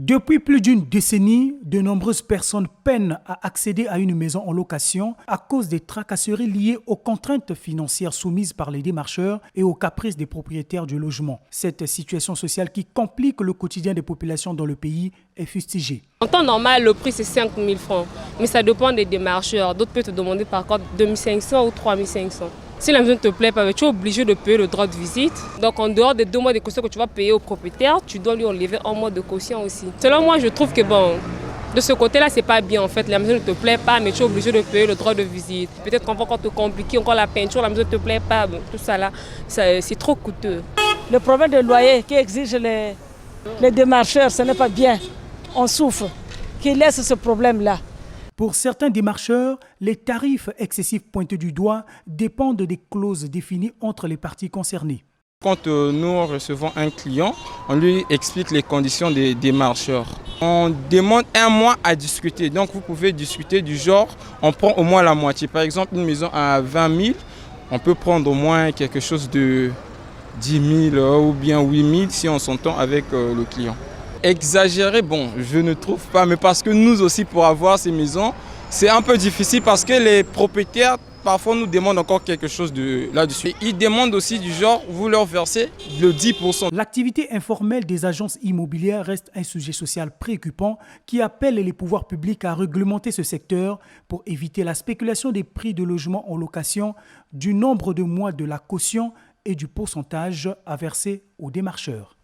Depuis plus d'une décennie, de nombreuses personnes peinent à accéder à une maison en location à cause des tracasseries liées aux contraintes financières soumises par les démarcheurs et aux caprices des propriétaires du logement. Cette situation sociale qui complique le quotidien des populations dans le pays est fustigée. En temps normal, le prix c'est 5 000 francs, mais ça dépend des démarcheurs. D'autres peuvent te demander par contre 2 500 ou 3 500. Si la maison ne te plaît pas, tu es obligé de payer le droit de visite. Donc en dehors des 2 mois de caution que tu vas payer au propriétaire, tu dois lui enlever 1 mois de caution aussi. Selon moi, je trouve que de ce côté-là, c'est pas bien en fait. La maison ne te plaît pas, mais tu es obligé de payer le droit de visite. Peut-être qu'on va encore te compliquer, encore la peinture, la maison ne te plaît pas, tout ça là, c'est trop coûteux. Le problème de loyer qui exige les démarcheurs, ce n'est pas bien. On souffre, qui laisse ce problème-là. Pour certains démarcheurs, les tarifs excessifs pointés du doigt dépendent des clauses définies entre les parties concernées. Quand nous recevons un client, on lui explique les conditions des démarcheurs. On demande 1 mois à discuter. Donc vous pouvez discuter du genre, on prend au moins la moitié. Par exemple, une maison à 20 000, on peut prendre au moins quelque chose de 10 000 ou bien 8 000 si on s'entend avec le client. Exagéré, je ne trouve pas, mais parce que nous aussi pour avoir ces maisons, c'est un peu difficile parce que les propriétaires parfois nous demandent encore quelque chose là-dessus. Ils demandent aussi du genre, vous leur versez le 10%. L'activité informelle des agences immobilières reste un sujet social préoccupant qui appelle les pouvoirs publics à réglementer ce secteur pour éviter la spéculation des prix de logements en location, du nombre de mois de la caution et du pourcentage à verser aux démarcheurs.